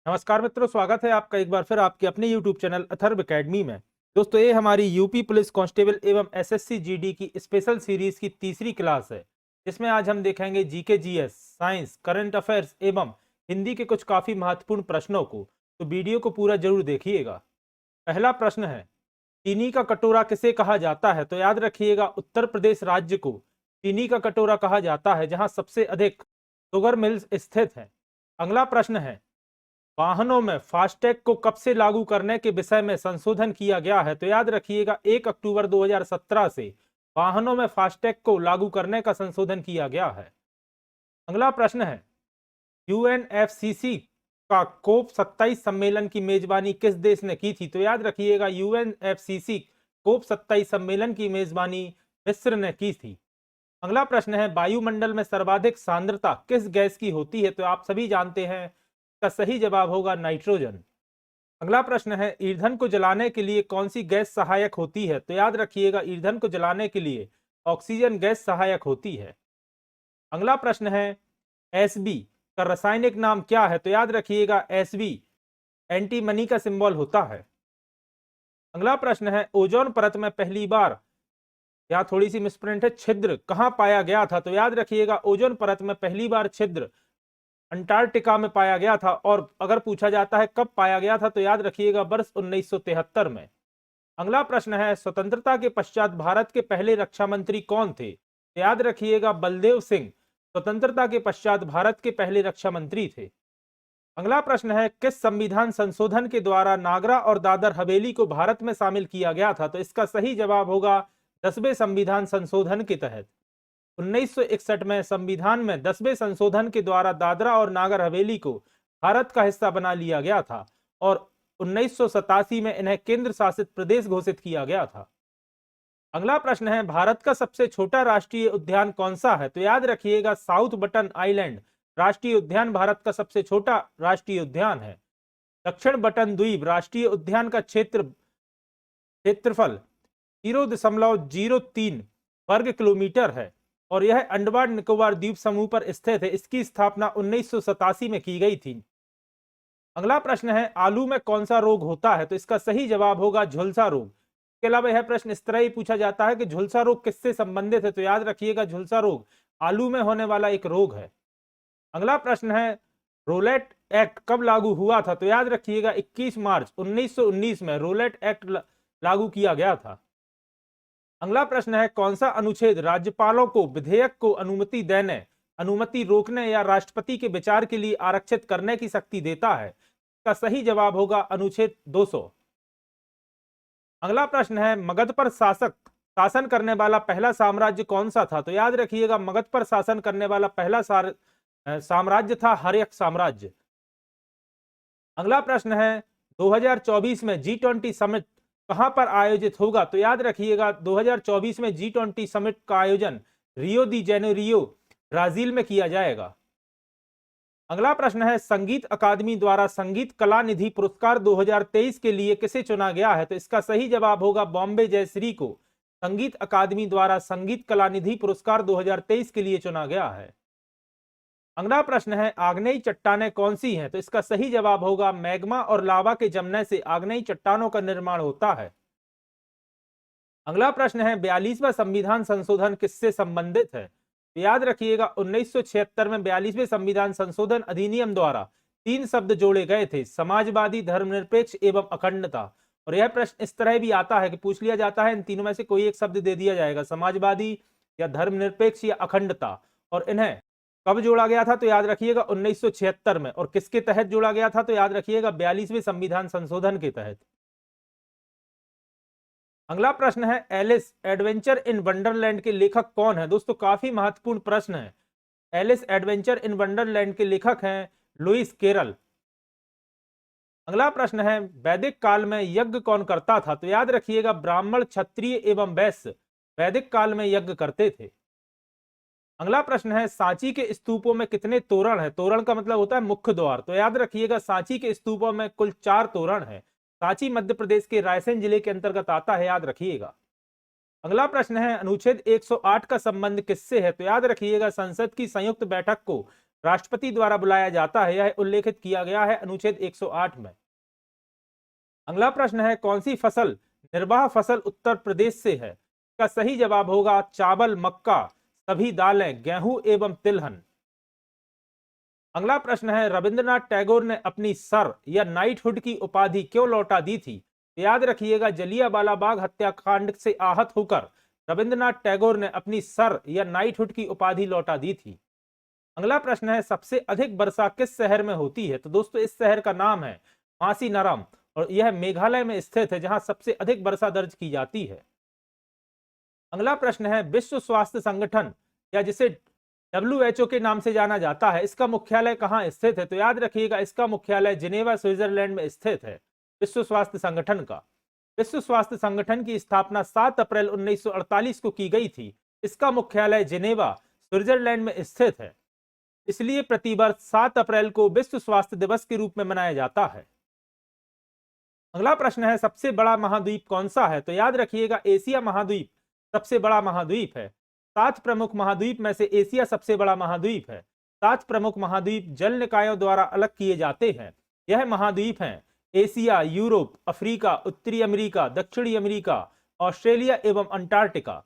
नमस्कार मित्रों, स्वागत है आपका एक बार फिर आपके अपने यूट्यूब चैनल अथर्व एकेडमी में। दोस्तों, ये हमारी यूपी पुलिस कांस्टेबल एवं एसएससी जीडी की स्पेशल सीरीज की तीसरी क्लास है, जिसमें आज हम देखेंगे GK, GS, science, current affairs एवं हिंदी के कुछ काफी महत्वपूर्ण प्रश्नों को। तो वीडियो को पूरा जरूर देखिएगा। पहला प्रश्न है, चीनी का कटोरा किसे कहा जाता है? तो याद रखिएगा, उत्तर प्रदेश राज्य को चीनी का कटोरा कहा जाता है, जहां सबसे अधिक शुगर मिल्स स्थित है। अगला प्रश्न है, वाहनों में फास्टैग को कब से लागू करने के विषय में संशोधन किया गया है? तो याद रखिएगा, 1 अक्टूबर 2017 से वाहनों में फास्टैग को लागू करने का संशोधन किया गया है। अगला प्रश्न है, यूएनएफसीसी का कोप 27 सम्मेलन की मेजबानी किस देश ने की थी? तो याद रखिएगा, यूएनएफसीसी कोप 27 सम्मेलन की मेजबानी मिस्र ने की थी। अगला प्रश्न है, वायुमंडल में सर्वाधिक सांद्रता किस गैस की होती है? तो आप सभी जानते हैं, इसका सही जवाब होगा नाइट्रोजन। अगला प्रश्न है, ईंधन को जलाने के लिए कौन सी गैस सहायक होती है? तो याद रखिएगा, ईंधन को जलाने के लिए ऑक्सीजन गैस सहायक होती है। अगला प्रश्न है, एसबी का रासायनिक नाम क्या है? तो याद रखिएगा, एसबी एंटीमनी का सिंबल होता है। अगला प्रश्न है, ओजोन परत में पहली बार, या थोड़ी सी मिसप्रिंट है, छिद्र कहां पाया गया था? तो याद रखिएगा, ओजोन परत में पहली बार छिद्र अंटार्कटिका में पाया गया था। और अगर पूछा जाता है कब पाया गया था, तो याद रखिएगा, वर्ष 1973 में। अगला प्रश्न है, स्वतंत्रता के पश्चात भारत के पहले रक्षा मंत्री कौन थे? तो याद रखिएगा, बलदेव सिंह स्वतंत्रता के पश्चात भारत के पहले रक्षा मंत्री थे। अगला प्रश्न है, किस संविधान संशोधन के द्वारा नागरा और दादर हवेली को भारत में शामिल किया गया था? तो इसका सही जवाब होगा 10वें संविधान संशोधन के तहत। 1961 में संविधान में 10वें संशोधन के द्वारा दादरा और नागर हवेली को भारत का हिस्सा बना लिया गया था और 1987 में इन्हें केंद्र शासित प्रदेश घोषित किया गया था। अगला प्रश्न है, भारत का सबसे छोटा राष्ट्रीय उद्यान कौन सा है? तो याद रखिएगा, साउथ बटन आइलैंड राष्ट्रीय उद्यान भारत का सबसे छोटा राष्ट्रीय उद्यान है। दक्षिण बटन द्वीप राष्ट्रीय उद्यान का क्षेत्रफल 0.03 वर्ग किलोमीटर है और यह अंडमान निकोबार द्वीप समूह पर स्थित है। इसकी स्थापना 1987 में की गई थी। अगला प्रश्न है, आलू में कौन सा रोग होता है? तो इसका सही जवाब होगा झुलसा रोग। इसके अलावा यह प्रश्न इस तरह ही पूछा जाता है कि झुलसा रोग किससे संबंधित है? तो याद रखिएगा, झुलसा रोग आलू में होने वाला एक रोग है। अगला प्रश्न है, रोलेट एक्ट कब लागू हुआ था? तो याद रखिएगा, 21 मार्च 1919 में रोलेट एक्ट लागू किया गया था। अगला प्रश्न है, कौन सा अनुच्छेद राज्यपालों को विधेयक को अनुमति देने, अनुमति रोकने या राष्ट्रपति के विचार के लिए आरक्षित करने की शक्ति देता है? इसका सही जवाब होगा अनुच्छेद 200। अगला प्रश्न है, मगध पर शासन करने वाला पहला साम्राज्य कौन सा था? तो याद रखिएगा, मगध पर शासन करने वाला पहला साम्राज्य था हर्यक साम्राज्य। अगला प्रश्न है, 2024 में G20 समिट कहां पर आयोजित होगा? तो याद रखिएगा, 2024 में G20 समिट का आयोजन रियो दी जेनेरियो ब्राजील में किया जाएगा। अगला प्रश्न है, संगीत अकादमी द्वारा संगीत कला निधि पुरस्कार 2023 के लिए किसे चुना गया है? तो इसका सही जवाब होगा बॉम्बे जयश्री को संगीत अकादमी द्वारा संगीत कला निधि पुरस्कार 2023 के लिए चुना गया है। अगला प्रश्न है, आग्नेयी चट्टानें कौन सी हैं? तो इसका सही जवाब होगा मैग्मा और लावा के जमने से आग्नेयी चट्टानों का निर्माण होता है। अगला प्रश्न है, 42वां संविधान संशोधन किससे संबंधित है? तो याद रखिएगा, 1976 में 42वें संविधान संशोधन अधिनियम द्वारा 3 शब्द जोड़े गए थे, समाजवादी, धर्मनिरपेक्ष एवं अखंडता। और यह प्रश्न इस तरह भी आता है कि पूछ लिया जाता है, इन तीनों में से कोई एक शब्द दे दिया जाएगा, समाजवादी या धर्मनिरपेक्ष या अखंडता। और इन्हें कब जोड़ा गया था? तो याद रखिएगा 1976 में। और किसके तहत जोड़ा गया था? तो याद रखिएगा 42वें संविधान संशोधन के तहत। अगला प्रश्न है, एलिस एडवेंचर इन वंडरलैंड के लेखक कौन है? दोस्तों, काफी महत्वपूर्ण प्रश्न है। एलिस एडवेंचर इन वंडरलैंड के लेखक हैं लुइस कैरल। अगला प्रश्न है, वैदिक काल में यज्ञ कौन करता था? तो याद रखिएगा, ब्राह्मण, क्षत्रिय एवं वैश्य वैदिक काल में यज्ञ करते थे। अगला प्रश्न है, सांची के स्तूपों में कितने तोरण है? तोरण का मतलब होता है मुख्य द्वार। तो याद रखिएगा, सांची के स्तूपों में कुल 4 तोरण है। सांची मध्य प्रदेश के रायसेन जिले के अंतर्गत आता है, याद रखिएगा। अगला प्रश्न है, अनुच्छेद 108 का संबंध किससे है? तो याद रखिएगा, संसद की संयुक्त बैठक को राष्ट्रपति द्वारा बुलाया जाता है, यह उल्लेखित किया गया है अनुच्छेद 108 में। अगला प्रश्न है, कौन सी फसल निर्वाह फसल उत्तर प्रदेश से है? इसका सही जवाब होगा चावल, मक्का, सभी दालें, गेहूं एवं तिलहन। अगला प्रश्न है, रविंद्रनाथ टैगोर ने अपनी सर या नाइटहुड की उपाधि क्यों लौटा दी थी? याद रखिएगा, जलियांवाला बाग हत्याकांड से आहत होकर रविंद्रनाथ टैगोर ने अपनी सर या नाइटहुड की उपाधि लौटा दी थी। अगला प्रश्न है, सबसे अधिक वर्षा किस शहर में होती है? तो दोस्तों इस शहर का नाम है मासीनराम और यह मेघालय में स्थित है, जहां सबसे अधिक वर्षा दर्ज की जाती है। अगला प्रश्न है, विश्व स्वास्थ्य संगठन या जिसे WHO के नाम से जाना जाता है, इसका मुख्यालय कहां स्थित है? तो याद रखिएगा, इसका मुख्यालय जिनेवा स्विट्जरलैंड में स्थित है। विश्व स्वास्थ्य संगठन का विश्व स्वास्थ्य संगठन की स्थापना 7 अप्रैल 1948 को की गई थी। इसका मुख्यालय जिनेवा स्विट्जरलैंड में स्थित है, इसलिए प्रतिवर्ष 7 अप्रैल को विश्व स्वास्थ्य दिवस के रूप में मनाया जाता है। अगला प्रश्न है, सबसे बड़ा महाद्वीप कौन सा है? तो याद रखिएगा, एशिया महाद्वीप सबसे बड़ा महाद्वीप है। 7 प्रमुख महाद्वीप में से एशिया सबसे बड़ा महाद्वीप है। 7 प्रमुख महाद्वीप जल निकायों द्वारा अलग किए जाते हैं। यह महाद्वीप हैं एशिया, यूरोप, अफ्रीका, उत्तरी अमेरिका, दक्षिणी अमेरिका, ऑस्ट्रेलिया एवं अंटार्कटिका।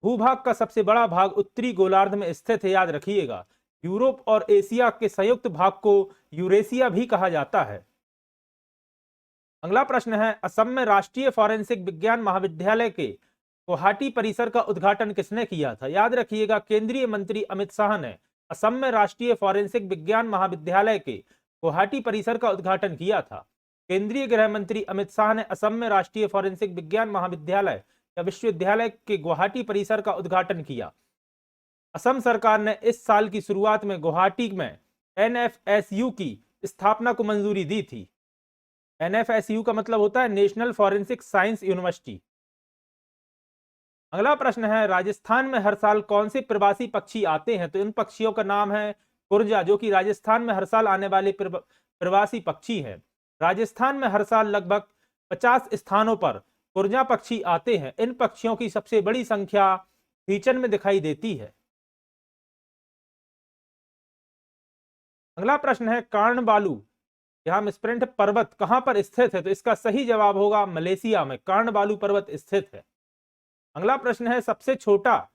भूभाग का सबसे बड़ा भाग उत्तरी गोलार्ध में स्थित है, याद रखिएगा। यूरोप और एशिया के संयुक्त भाग को यूरेशिया भी कहा जाता है। अगला प्रश्न है, असम में राष्ट्रीय फॉरेंसिक विज्ञान महाविद्यालय के गुवाहाटी परिसर का उद्घाटन किसने किया था? याद रखिएगा, केंद्रीय मंत्री अमित शाह ने असम में राष्ट्रीय फॉरेंसिक विज्ञान महाविद्यालय के गुवाहाटी परिसर का उद्घाटन किया था। केंद्रीय गृह मंत्री अमित शाह ने असम में राष्ट्रीय फॉरेंसिक विज्ञान महाविद्यालय या विश्वविद्यालय के गुवाहाटी परिसर का उद्घाटन किया। असम सरकार ने इस साल की शुरुआत में गुवाहाटी में NFSU की स्थापना को मंजूरी दी थी। NFSU का मतलब होता है नेशनल फॉरेंसिक साइंस यूनिवर्सिटी। अगला प्रश्न है, राजस्थान में हर साल कौन से प्रवासी पक्षी आते हैं? तो इन पक्षियों का नाम है कुरजा, जो कि राजस्थान में हर साल आने वाले प्रवासी पक्षी हैं। राजस्थान में हर साल लगभग 50 स्थानों पर कुरजा पक्षी आते हैं। इन पक्षियों की सबसे बड़ी संख्या रीचन में दिखाई देती है। अगला प्रश्न है, कर्णबालू यहाँ स्प्रिंट पर्वत कहां पर स्थित है? तो इसका सही जवाब होगा मलेशिया में कर्णबालू पर्वत स्थित है। अगला प्रश्न है, सबसे छोटा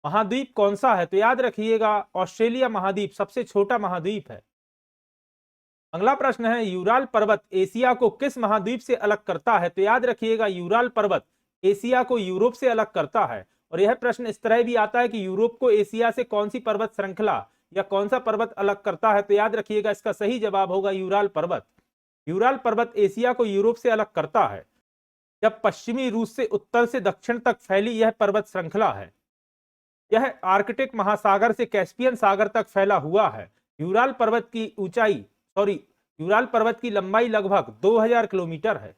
महाद्वीप कौन सा है? तो याद रखिएगा, ऑस्ट्रेलिया महाद्वीप सबसे छोटा महाद्वीप है। अगला प्रश्न है, यूराल पर्वत एशिया को किस महाद्वीप से अलग करता है? तो याद रखिएगा, यूराल पर्वत एशिया को यूरोप से अलग करता है। और यह प्रश्न इस तरह भी आता है कि यूरोप को एशिया से कौन सी पर्वत श्रृंखला या कौन सा पर्वत अलग करता है? तो याद रखिएगा, इसका सही जवाब होगा यूराल पर्वत। यूराल पर्वत एशिया को यूरोप से अलग करता है। जब पश्चिमी रूस से उत्तर से दक्षिण तक फैली यह पर्वत श्रृंखला है। यह आर्कटिक महासागर से कैस्पियन सागर तक फैला हुआ है। यूराल पर्वत की लंबाई लगभग 2000 किलोमीटर है।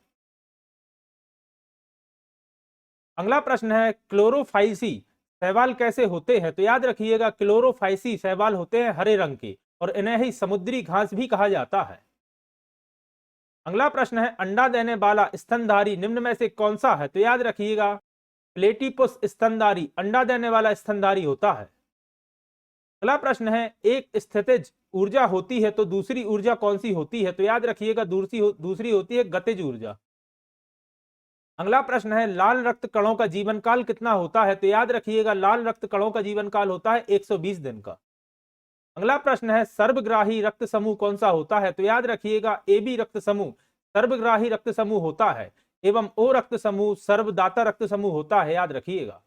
अगला प्रश्न है, क्लोरोफाइसी शैवाल कैसे होते हैं? तो याद रखिएगा, क्लोरोफाइसी शैवाल होते हैं हरे रंग के और इन्हें ही समुद्री घास भी कहा जाता है। अगला प्रश्न है, अंडा देने वाला स्तनधारी निम्न में से कौन सा है? तो याद रखिएगा, प्लेटिपस स्तनधारी अंडा देने वाला स्तनधारी होता है। अगला प्रश्न है, एक स्थितिज ऊर्जा होती है तो दूसरी ऊर्जा कौन सी होती है? तो याद रखिएगा, दूसरी होती है गतिज ऊर्जा। अगला प्रश्न है, लाल रक्त कणों का जीवन काल कितना होता है? तो याद रखिएगा, लाल रक्त कणों का जीवन काल होता है 120 दिन का। अगला प्रश्न है, सर्वग्राही रक्त समूह कौन सा होता है? तो याद रखिएगा, AB रक्त समूह सर्वग्राही रक्त समूह होता है एवं O रक्त समूह सर्वदाता रक्त समूह होता है, याद रखिएगा।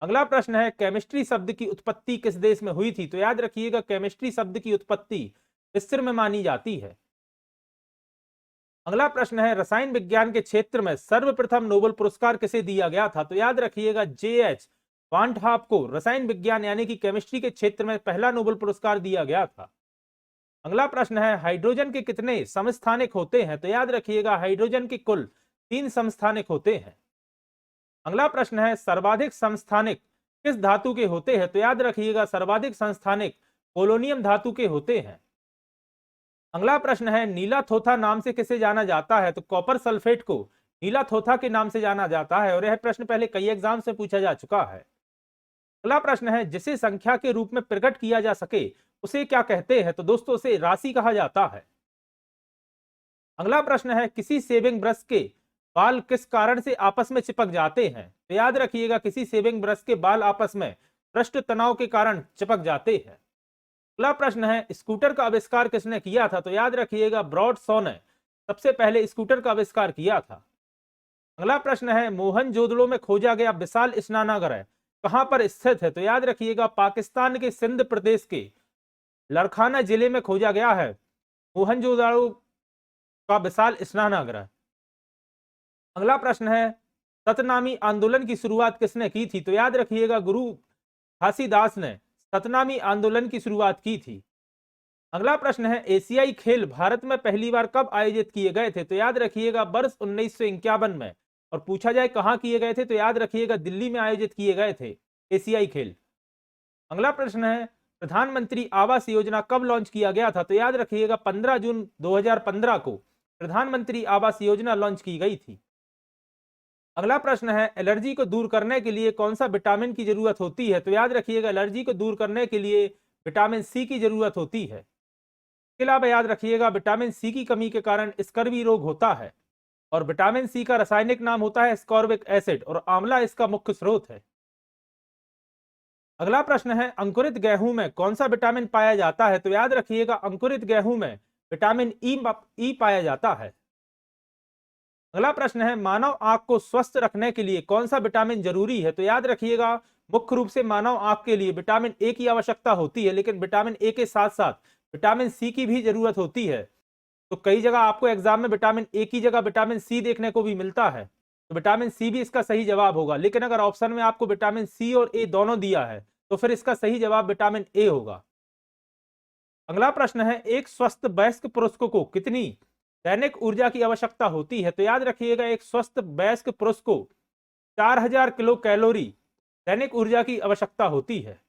अगला प्रश्न है, केमिस्ट्री शब्द की उत्पत्ति किस देश में हुई थी? तो याद रखिएगा, केमिस्ट्री शब्द की उत्पत्ति मिस्र में मानी जाती है। अगला प्रश्न है, रसायन विज्ञान के क्षेत्र में सर्वप्रथम नोबेल पुरस्कार किसे दिया गया था? तो याद रखिएगा, JH वान हाफ को रसायन विज्ञान यानी कि केमिस्ट्री के क्षेत्र में पहला नोबेल पुरस्कार दिया गया था। अगला प्रश्न है, हाइड्रोजन के कितने समस्थानिक होते हैं? तो याद रखिएगा, हाइड्रोजन के कुल 3 समस्थानिक होते हैं। अगला प्रश्न है, सर्वाधिक समस्थानिक किस धातु के होते हैं? तो याद रखिएगा, सर्वाधिक समस्थानिक पोलोनियम धातु के होते हैं। अगला प्रश्न है, नीला थोथा नाम से किसे जाना जाता है? तो कॉपर सल्फेट को नीला थोथा के नाम से जाना जाता है और यह प्रश्न पहले कई एग्जाम से पूछा जा चुका है। अगला प्रश्न है, जिसे संख्या के रूप में प्रकट किया जा सके उसे क्या कहते हैं? तो दोस्तों उसे राशि कहा जाता है। अगला प्रश्न है, किसी शेविंग ब्रश के बाल किस कारण से आपस में चिपक जाते हैं? तो याद रखिएगा, किसी शेविंग ब्रश के बाल आपस में पृष्ठ तनाव के कारण चिपक जाते हैं। अगला प्रश्न है, स्कूटर का आविष्कार किसने किया था? तो याद रखिएगा, ब्रॉड शॉ ने सबसे पहले स्कूटर का आविष्कार किया था। अगला प्रश्न है, मोहनजोदड़ो में खोजा गया विशाल स्नानागार कहां पर स्थित है? तो याद रखिएगा, पाकिस्तान के सिंध प्रदेश के लरखाना जिले में खोजा गया है मोहनजोदड़ो का विशाल स्नानागार। अगला प्रश्न है, सतनामी आंदोलन की शुरुआत किसने की थी? तो याद रखिएगा, गुरु घासीदास ने सतनामी आंदोलन की शुरुआत की थी। अगला प्रश्न है, एशियाई खेल भारत में पहली बार कब आयोजित किए गए थे? तो याद रखिएगा, वर्ष 1951 में। और पूछा जाए कहां किए गए थे, तो याद रखिएगा, दिल्ली में आयोजित किए गए थे एशियाई खेल। अगला प्रश्न है, प्रधानमंत्री आवास योजना कब लॉन्च किया गया था? तो याद रखिएगा, 15 जून 2015 को प्रधानमंत्री आवास योजना लॉन्च की गई थी। अगला प्रश्न है, एलर्जी को दूर करने के लिए कौन सा विटामिन की जरूरत होती है? तो याद रखिएगा, एलर्जी को दूर करने के लिए विटामिन सी की जरूरत होती है। इसके अलावा याद रखिएगा, विटामिन सी की कमी के कारण स्कर्वी रोग होता है और विटामिन सी का रासायनिक नाम होता है स्कॉर्बिक एसिड और आंवला इसका मुख्य स्रोत है। अगला प्रश्न है, अंकुरित गेहूं में कौन सा विटामिन पाया जाता है? तो याद रखिएगा, अंकुरित गेहूं में विटामिन ई पाया जाता है। अगला प्रश्न है, मानव आंख को स्वस्थ रखने के लिए कौन सा विटामिन जरूरी है? तो याद रखिएगा, मुख्य रूप से मानव आंख के लिए विटामिन ए की आवश्यकता होती है, लेकिन विटामिन ए के साथ साथ विटामिन सी की भी जरूरत होती है। तो कई जगह आपको एग्जाम में विटामिन ए की जगह विटामिन सी देखने को भी मिलता है, तो विटामिन सी भी इसका सही जवाब होगा। लेकिन अगर ऑप्शन में आपको विटामिन सी और ए दोनों दिया है तो फिर इसका सही जवाब विटामिन ए होगा। अगला प्रश्न है, एक स्वस्थ वयस्क पुरुष को कितनी दैनिक ऊर्जा की आवश्यकता होती है? तो याद रखिएगा, एक स्वस्थ वयस्क पुरुष को 4000 किलो कैलोरी दैनिक ऊर्जा की आवश्यकता होती है।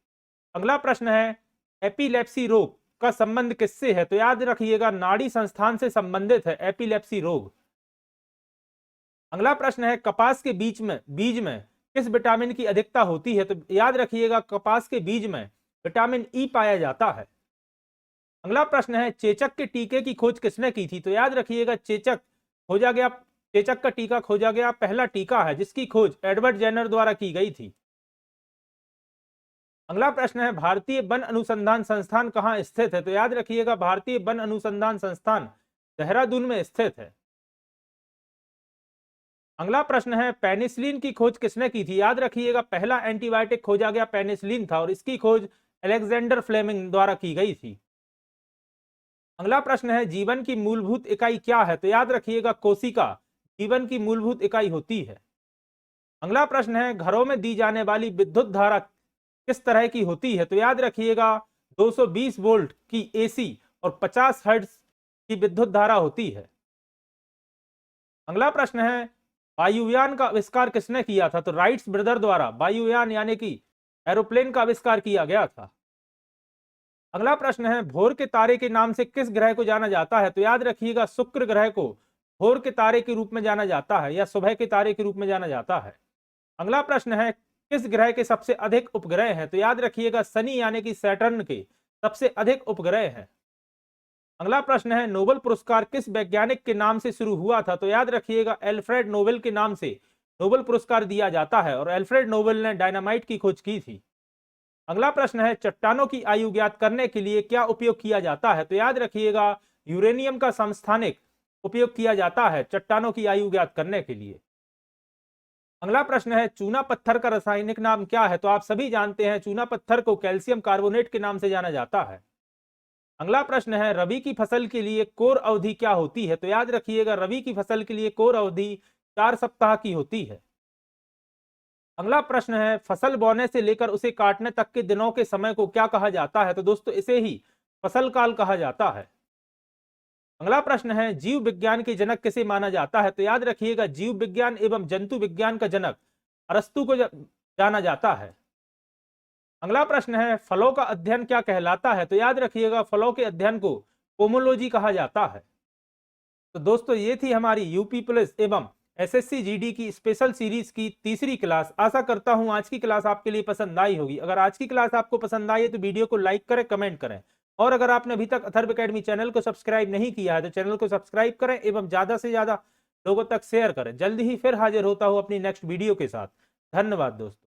अगला प्रश्न है, एपिलेप्सी रोग का संबंध किससे है? तो याद रखिएगा, नाड़ी संस्थान से संबंधित है एपिलेप्सी रोग। अगला प्रश्न है, कपास के बीज में किस विटामिन की अधिकता होती है? तो याद रखिएगा, कपास के बीज में विटामिन ई पाया जाता है। अगला प्रश्न है, चेचक के टीके की खोज किसने की थी? तो याद रखिएगा, चेचक का टीका खोजा गया पहला टीका है जिसकी खोज एडवर्ड जेनर द्वारा की गई थी। अगला प्रश्न है, भारतीय वन अनुसंधान संस्थान कहां स्थित है? तो याद रखिएगा, भारतीय वन अनुसंधान संस्थान देहरादून में स्थित है। अगला प्रश्न है, पेनिसिलिन की खोज किसने की थी? याद रखिएगा, पहला एंटीबायोटिक खोजा गया पेनिसिलिन था और इसकी खोज अलेक्जेंडर फ्लेमिंग द्वारा की गई थी। अगला प्रश्न है, जीवन की मूलभूत इकाई क्या है? तो याद रखिएगा, कोशिका जीवन की मूलभूत इकाई होती है। अगला प्रश्न है, घरों में दी जाने वाली विद्युत धारा किस तरह की होती है? तो याद रखिएगा, 220 वोल्ट की एसी और 50 हर्ट्ज की विद्युत धारा होती है। अगला प्रश्न है, वायुयान का आविष्कार किसने किया था? तो राइट्स ब्रदर द्वारा वायुयान यानी कि एरोप्लेन का आविष्कार किया गया था। अगला प्रश्न है, भोर के तारे के नाम से किस ग्रह को जाना जाता है? तो याद रखिएगा, शुक्र ग्रह को भोर के तारे के रूप में जाना जाता है या सुबह के तारे के रूप में जाना जाता है। अगला प्रश्न है, किस ग्रह के सबसे अधिक उपग्रह हैं? तो याद रखिएगा, शनि यानी कि सैटर्न के सबसे अधिक उपग्रह हैं। अगला प्रश्न है, नोबेल पुरस्कार किस वैज्ञानिक के नाम से शुरू हुआ था? तो याद रखिएगा, एल्फ्रेड नोबेल के नाम से नोबेल पुरस्कार दिया जाता है और एल्फ्रेड नोबेल ने डायनामाइट की खोज की थी। अगला प्रश्न है, चट्टानों की आयु ज्ञात करने के लिए क्या उपयोग किया जाता है? तो याद रखिएगा, यूरेनियम का समस्थानिक उपयोग किया जाता है चट्टानों की आयु ज्ञात करने के लिए। अगला प्रश्न है, चूना पत्थर का रासायनिक नाम क्या है? तो आप सभी जानते हैं, चूना पत्थर को कैल्शियम कार्बोनेट के नाम से जाना जाता है। अगला प्रश्न है, रबी की फसल के लिए कोर अवधि क्या होती है? तो याद रखिएगा, रबी की फसल के लिए कोर अवधि 4 सप्ताह की होती है। अगला प्रश्न है, फसल बोने से लेकर उसे काटने तक के दिनों के समय को क्या कहा जाता है? तो दोस्तों, इसे ही फसल काल कहा जाता है। अगला प्रश्न है, जीव विज्ञान के जनक किसे माना जाता है? तो याद रखिएगा, जीव विज्ञान एवं जंतु विज्ञान का जनक अरस्तु को जाना जाता है। अगला प्रश्न है, फलों का अध्ययन क्या कहलाता है? तो याद रखिएगा, फलों के अध्ययन को पोमोलॉजी कहा जाता है। तो दोस्तों, ये थी हमारी यूपी पुलिस एवं एसएससी जीडी की स्पेशल सीरीज की तीसरी क्लास। आशा करता हूं आज की क्लास आपके लिए पसंद आई होगी। अगर आज की क्लास आपको पसंद आई है तो वीडियो को लाइक करें, कमेंट करें और अगर आपने अभी तक अथर्व एकेडमी चैनल को सब्सक्राइब नहीं किया है तो चैनल को सब्सक्राइब करें एवं ज्यादा से ज्यादा लोगों तक शेयर करें। जल्दी ही फिर हाजिर होता हूं अपनी नेक्स्ट वीडियो के साथ। धन्यवाद दोस्तों।